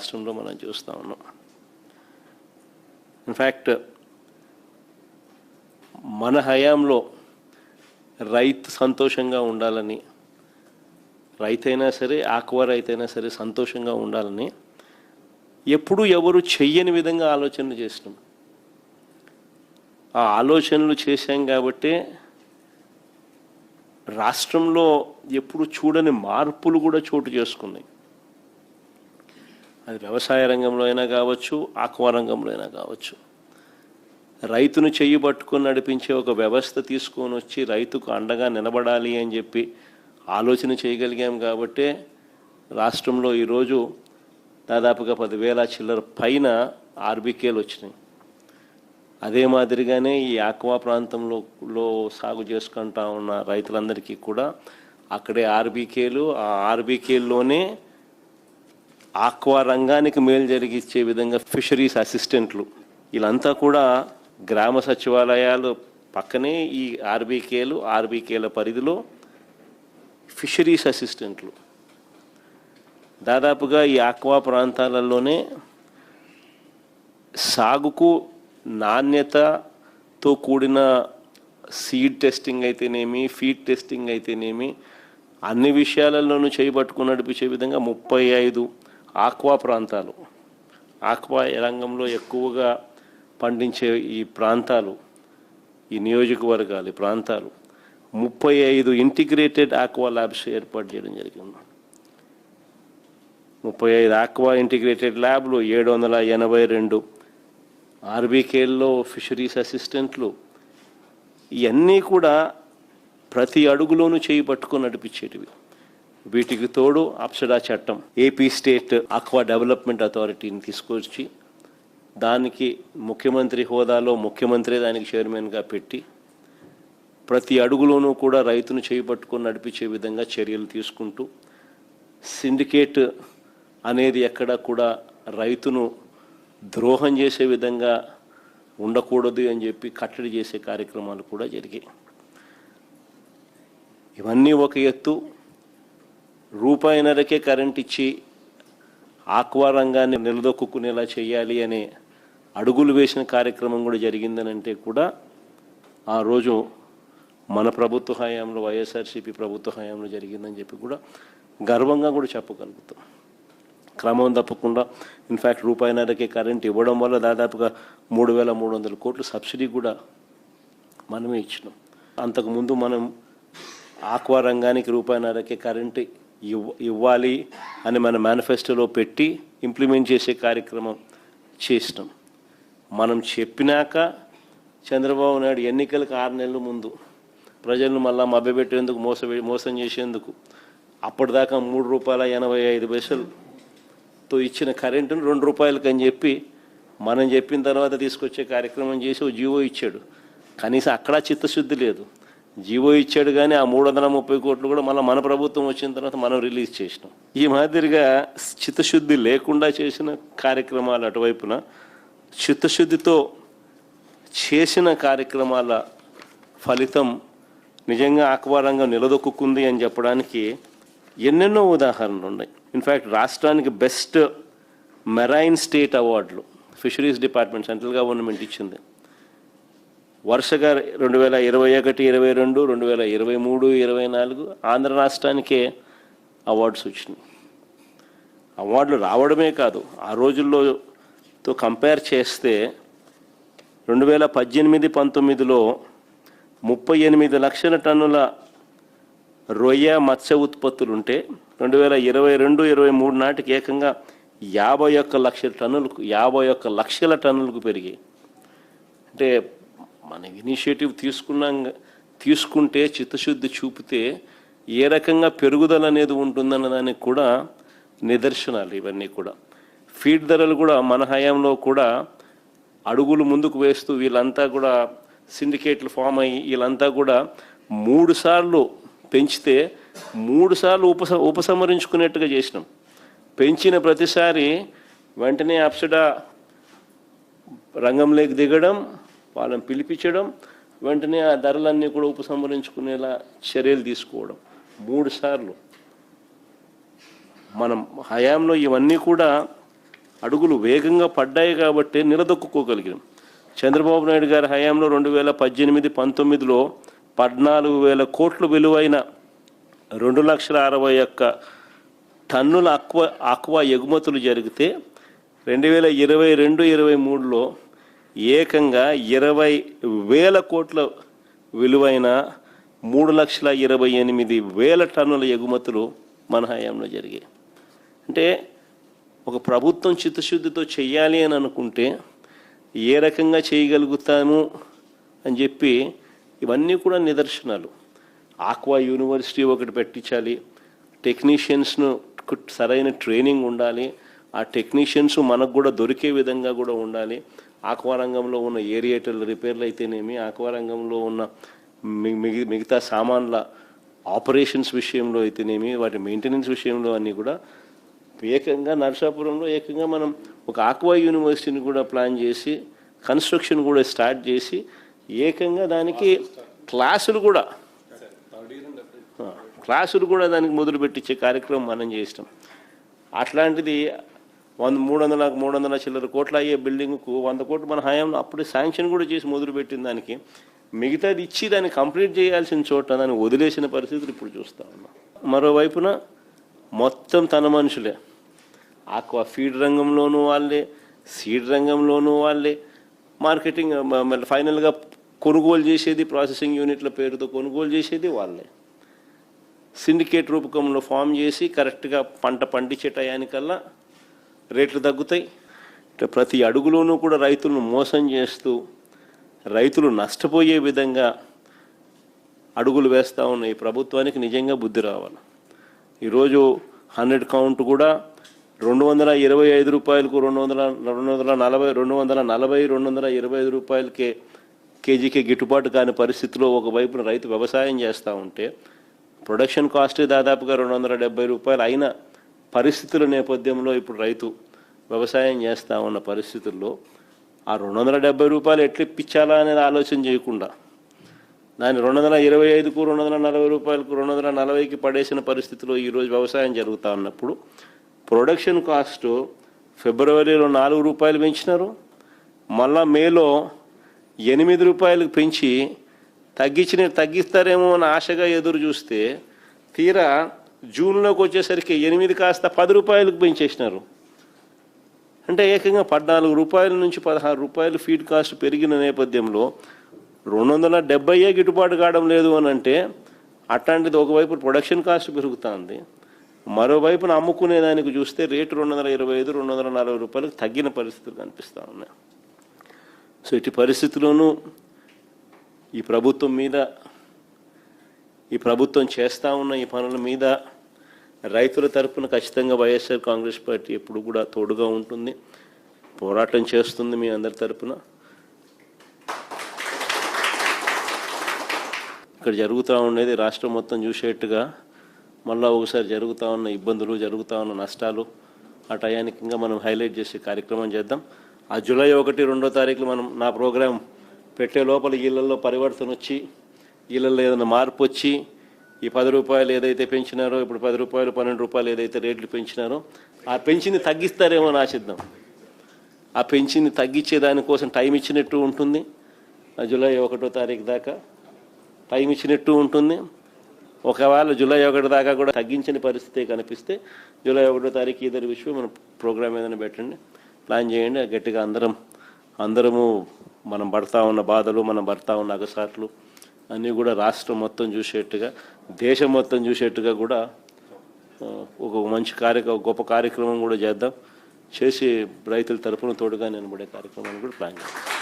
రాష్ట్రంలో మనం చూస్తూ ఉన్నాం. ఇన్ఫ్యాక్ట్ మన హయాంలో రైతు సంతోషంగా ఉండాలని, రైతైనా సరే ఆక్వా రైతైనా సరే సంతోషంగా ఉండాలని ఎప్పుడూ ఎవరు చెయ్యని విధంగా ఆలోచనలు చేసినాం. ఆ ఆలోచనలు చేశాం కాబట్టే రాష్ట్రంలో ఎప్పుడు చూడని మార్పులు కూడా చోటు చేసుకున్నాయి. అది వ్యవసాయ రంగంలో అయినా కావచ్చు, ఆక్వా రంగంలో అయినా కావచ్చు. రైతును చెయ్యి పట్టుకొని నడిపించే ఒక వ్యవస్థ తీసుకొని వచ్చి రైతుకు అండగా నిలబడాలి అని చెప్పి ఆలోచన చేయగలిగాం కాబట్టే రాష్ట్రంలో ఈరోజు దాదాపుగా 10,000 చిల్లర పైన ఆర్బీకేలు వచ్చినాయి. అదే మాదిరిగానే ఈ ఆక్వా ప్రాంతంలో సాగు చేసుకుంటా ఉన్న రైతులందరికీ కూడా అక్కడే ఆర్బీకేలు, ఆ ఆర్బీకేల్లోనే ఆక్వా రంగానికి మేలు జరిగించే విధంగా ఫిషరీస్ అసిస్టెంట్లు, వీళ్ళంతా కూడా గ్రామ సచివాలయాలు పక్కనే ఈ ఆర్బీకేల పరిధిలో ఫిషరీస్ అసిస్టెంట్లు. దాదాపుగా ఈ ఆక్వా ప్రాంతాలలోనే సాగుకు నాణ్యతతో కూడిన సీడ్ టెస్టింగ్ అయితేనేమి, ఫీడ్ టెస్టింగ్ అయితేనేమి, అన్ని విషయాలలోనూ చేయబట్టుకుని నడిపించే విధంగా 35 ఆక్వా ప్రాంతాలు, ఆక్వా రంగంలో ఎక్కువగా పండించే ఈ ప్రాంతాలు, ఈ నియోజకవర్గాలు, ఈ ప్రాంతాలు 35 ఇంటిగ్రేటెడ్ ఆక్వా ల్యాబ్స్ ఏర్పాటు చేయడం జరిగింది. 35 ఆక్వా ఇంటిగ్రేటెడ్ ల్యాబ్లు, 782 ఆర్బీకేల్లో ఫిషరీస్ అసిస్టెంట్లు, ఇవన్నీ కూడా ప్రతి అడుగులోనూ చేయి పట్టుకొని నడిపించేటివి. వీటికి తోడు అప్సడా చట్టం, ఏపీ స్టేట్ ఆక్వా డెవలప్మెంట్ అథారిటీని తీసుకొచ్చి దానికి ముఖ్యమంత్రి హోదాలో ముఖ్యమంత్రి దానికి చైర్మన్గా పెట్టి ప్రతి అడుగులోనూ కూడా రైతును చేయి పట్టుకొని నడిపించే విధంగా చర్యలు తీసుకుంటూ, సిండికేట్ అనేది ఎక్కడ కూడా రైతును ద్రోహం చేసే విధంగా ఉండకూడదు అని చెప్పి కట్టడి చేసే కార్యక్రమాలు కూడా జరిగాయి. ఇవన్నీ ఒక ఎత్తు. రూపాయిన్నరకే కరెంట్ ఇచ్చి ఆక్వా రంగాన్ని నిలదొక్కునేలా చేయాలి అనే అడుగులు వేసిన కార్యక్రమం కూడా జరిగిందని అంటే కూడా ఆ రోజు మన ప్రభుత్వ హయాంలో, వైఎస్ఆర్సీపీ ప్రభుత్వ హయాంలో జరిగిందని చెప్పి కూడా గర్వంగా కూడా చెప్పగలుగుతాం. క్రమం తప్పకుండా ఇన్ఫ్యాక్ట్ రూపాయిన్నరకే కరెంట్ ఇవ్వడం వల్ల దాదాపుగా 3,300 కోట్లు సబ్సిడీ కూడా మనమే ఇచ్చినాం. అంతకుముందు మనం ఆక్వా రంగానికి రూపాయిన్నరకే కరెంట్ ఇవ్వాలి అని మన మేనిఫెస్టోలో పెట్టి ఇంప్లిమెంట్ చేసే కార్యక్రమం చేసినాం. మనం చెప్పినాక చంద్రబాబు నాయుడు ఎన్నికలకు 6 నెలల ముందు ప్రజలను మళ్ళా మభ్యపెట్టేందుకు, మోసం చేసేందుకు అప్పటిదాకా ₹3.85తో ఇచ్చిన కరెంటును ₹2 అని చెప్పి మనం చెప్పిన తర్వాత తీసుకొచ్చే కార్యక్రమం చేసి ఓ జీవో ఇచ్చాడు. కనీసం అక్కడ చిత్తశుద్ధి లేదు. జీవో ఇచ్చాడు కానీ ఆ 330 కోట్లు కూడా మళ్ళీ మన ప్రభుత్వం వచ్చిన తర్వాత మనం రిలీజ్ చేసినాం. ఈ మాదిరిగా చిత్తశుద్ధి లేకుండా చేసిన కార్యక్రమాలు అటువైపున, చిత్తశుద్ధితో చేసిన కార్యక్రమాల ఫలితం నిజంగా ఆక్వా రంగం నిలదొక్కుంది అని చెప్పడానికి ఎన్నెన్నో ఉదాహరణలు ఉన్నాయి. ఇన్ఫ్యాక్ట్ రాష్ట్రానికి బెస్ట్ మెరైన్ స్టేట్ అవార్డులు ఫిషరీస్ డిపార్ట్మెంట్, సెంట్రల్ గవర్నమెంట్ ఇచ్చింది. వరుసగా 2021, 22, 2023, 24 ఆంధ్ర రాష్ట్రానికే అవార్డ్స్ వచ్చినాయి. అవార్డులు రావడమే కాదు, ఆ రోజుల్లోతో కంపేర్ చేస్తే 2018-19లో 38 లక్షల టన్నుల రొయ్య మత్స్య ఉత్పత్తులుంటే 2022-23 నాటికి ఏకంగా 51 లక్షల టన్నులకు పెరిగాయి. అంటే మన ఇనిషియేటివ్ తీసుకుంటే చిత్తశుద్ధి చూపితే ఏ రకంగా పెరుగుదల అనేది ఉంటుందన్న దానికి కూడా నిదర్శనాలు ఇవన్నీ కూడా. ఫీడ్ ధరలు కూడా మన హయాంలో కూడా అడుగులు ముందుకు వేస్తూ వీళ్ళంతా కూడా సిండికేట్లు ఫామ్ అయ్యి వీళ్ళంతా కూడా 3 సార్లు పెంచితే 3 సార్లు ఉపసంహరించుకునేట్టుగా చేసినాం. పెంచిన ప్రతిసారి వెంటనే అప్సడా రంగంలోకి దిగడం, వాళ్ళని పిలిపించడం, వెంటనే ఆ ధరలన్నీ కూడా ఉపసంహరించుకునేలా చర్యలు తీసుకోవడం 3 సార్లు. మనం హయాంలో ఇవన్నీ కూడా అడుగులు వేగంగా పడ్డాయి కాబట్టి నిలదొక్కుకోగలిగాం. చంద్రబాబు నాయుడు గారి హయాంలో 2018-19లో 14,000 కోట్ల విలువైన 2,61,000 టన్నుల ఆక్వా ఎగుమతులు జరిగితే 2022-23లో ఏకంగా 20,000 కోట్ల విలువైన 3,28,000 టన్నుల ఎగుమతులు మన హయాంలో జరిగాయి. అంటే ఒక ప్రభుత్వం చిత్తశుద్ధితో చెయ్యాలి అని అనుకుంటే ఏ రకంగా చేయగలుగుతాము అని చెప్పి ఇవన్నీ కూడా నిదర్శనాలు. ఆక్వా యూనివర్సిటీ ఒకటి పెట్టించాలి, టెక్నీషియన్స్ను సరైన ట్రైనింగ్ ఉండాలి, ఆ టెక్నీషియన్స్ మనకు కూడా దొరికే విధంగా కూడా ఉండాలి. ఆక్వా రంగంలో ఉన్న ఏరియేటర్ రిపేర్లు అయితేనేమి, ఆక్వా రంగంలో ఉన్న మిగతా సామాన్ల ఆపరేషన్స్ విషయంలో అయితేనేమి, వాటి మెయింటెనెన్స్ విషయంలో అన్నీ కూడా ఏకంగా నరసాపురంలో ఏకంగా మనం ఒక ఆక్వా యూనివర్సిటీని కూడా ప్లాన్ చేసి కన్స్ట్రక్షన్ కూడా స్టార్ట్ చేసి ఏకంగా దానికి క్లాసులు కూడా దానికి మొదలుపెట్టించే కార్యక్రమం మనం చేస్తాం. అట్లాంటిది 300 చిల్లర కోట్ల అయ్యే బిల్డింగ్కు 100 కోట్లు మన హయాంలో అప్పుడే శాంక్షన్ కూడా చేసి మొదలుపెట్టిన దానికి మిగతాది ఇచ్చి దాన్ని కంప్లీట్ చేయాల్సిన చోట దాన్ని వదిలేసిన పరిస్థితులు ఇప్పుడు చూస్తూ ఉన్నాం. మరోవైపున మొత్తం తన మనుషులే, ఆక్వా ఫీడ్ రంగంలోనూ వాళ్ళే, సీడ్ రంగంలోనూ వాళ్ళే, మార్కెటింగ్ ఫైనల్గా కొనుగోలు చేసేది ప్రాసెసింగ్ యూనిట్ల పేరుతో కొనుగోలు చేసేది వాళ్ళే. సిండికేట్ రూపకంలో ఫామ్ చేసి కరెక్ట్గా పంట పండించే టయానికల్లా రేట్లు తగ్గుతాయి. ప్రతి అడుగులోనూ కూడా రైతులను మోసం చేస్తూ రైతులు నష్టపోయే విధంగా అడుగులు వేస్తూ ఉన్న ఈ ప్రభుత్వానికి నిజంగా బుద్ధి రావాలి. ఈరోజు 100 కౌంట్ కూడా 225 రూపాయలకు 225 రూపాయలకే కేజీకే గిట్టుబాటు కాని పరిస్థితిలో ఒకవైపున రైతు వ్యవసాయం చేస్తూ ఉంటే ప్రొడక్షన్ కాస్ట్ దాదాపుగా 270 రూపాయలు అయిన పరిస్థితుల నేపథ్యంలో ఇప్పుడు రైతు వ్యవసాయం చేస్తూ ఉన్న పరిస్థితుల్లో ఆ 270 రూపాయలు ఎట్లా ఇప్పించాలా అనేది ఆలోచన చేయకుండా దాన్ని 225కు 240 రూపాయలకు 240కి పడేసిన పరిస్థితిలో ఈరోజు వ్యవసాయం జరుగుతూ ఉన్నప్పుడు ప్రొడక్షన్ కాస్ట్ ఫిబ్రవరిలో 4 రూపాయలు పెంచినారు, మేలో 8 రూపాయలకు పెంచి తగ్గిస్తారేమో అని ఆశగా ఎదురు చూస్తే తీరా జూన్లోకి వచ్చేసరికి 8 కాస్త 10 రూపాయలకు పెంచేసినారు. అంటే ఏకంగా 14 రూపాయల నుంచి 16 రూపాయలు ఫీడ్ కాస్ట్ పెరిగిన నేపథ్యంలో 270 గిట్టుబాటు కావడం లేదు అని అంటే అట్లాంటిది ఒకవైపు ప్రొడక్షన్ కాస్ట్ పెరుగుతుంది, మరోవైపున అమ్ముకునేదానికి చూస్తే రేటు 225-240 రూపాయలకు తగ్గిన పరిస్థితులు కనిపిస్తూ ఉన్నాయి. సో ఇటు పరిస్థితుల్లోనూ ఈ ప్రభుత్వం చేస్తూ ఉన్న ఈ పనుల మీద రైతుల తరపున ఖచ్చితంగా వైఎస్ఆర్ కాంగ్రెస్ పార్టీ ఎప్పుడు కూడా తోడుగా ఉంటుంది, పోరాటం చేస్తుంది మీ అందరి తరపున. ఇక్కడ జరుగుతూ ఉండేది రాష్ట్రం మొత్తం చూసేట్టుగా మళ్ళీ ఒకసారి జరుగుతూ ఉన్న ఇబ్బందులు, జరుగుతూ ఉన్న నష్టాలు ఆ టయానికి ఇంకా మనం హైలైట్ చేసే కార్యక్రమం చేద్దాం. ఆ జూలై 1-2 తారీఖులు మనం నా ప్రోగ్రాం పెట్టే లోపల ఇళ్లలో పరివర్తన వచ్చి ఇళ్లలో ఏదైనా మార్పు వచ్చి ఈ 10 రూపాయలు ఏదైతే పెంచినారో ఇప్పుడు 10 రూపాయలు 12 రూపాయలు ఏదైతే రేట్లు పెంచినారో ఆ పెంచింది తగ్గిస్తారేమో అని ఆశిద్దాం. ఆ పెంచింది తగ్గించే దానికోసం టైం ఇచ్చినట్టు ఉంటుంది, జూలై 1 తారీఖు దాకా టైం ఇచ్చినట్టు ఉంటుంది. ఒకవేళ జూలై 1 దాకా కూడా తగ్గించని పరిస్థితి కనిపిస్తే జూలై 1 తారీఖు ఇద్దరు విషయం మనం ప్రోగ్రాం ఏదైనా పెట్టండి, ప్లాన్ చేయండి. గట్టిగా అందరము మనం పడతా ఉన్న బాధలు, మనం పడతా ఉన్న అగసాట్లు అన్నీ కూడా రాష్ట్రం మొత్తం చూసేట్టుగా, దేశం మొత్తం చూసేట్టుగా కూడా ఒక మంచి గొప్ప కార్యక్రమం కూడా చేద్దాం. చేసి రైతుల తరపున తోడుగా నిలబడే కార్యక్రమాన్ని కూడా ప్లాన్ చేద్దాం.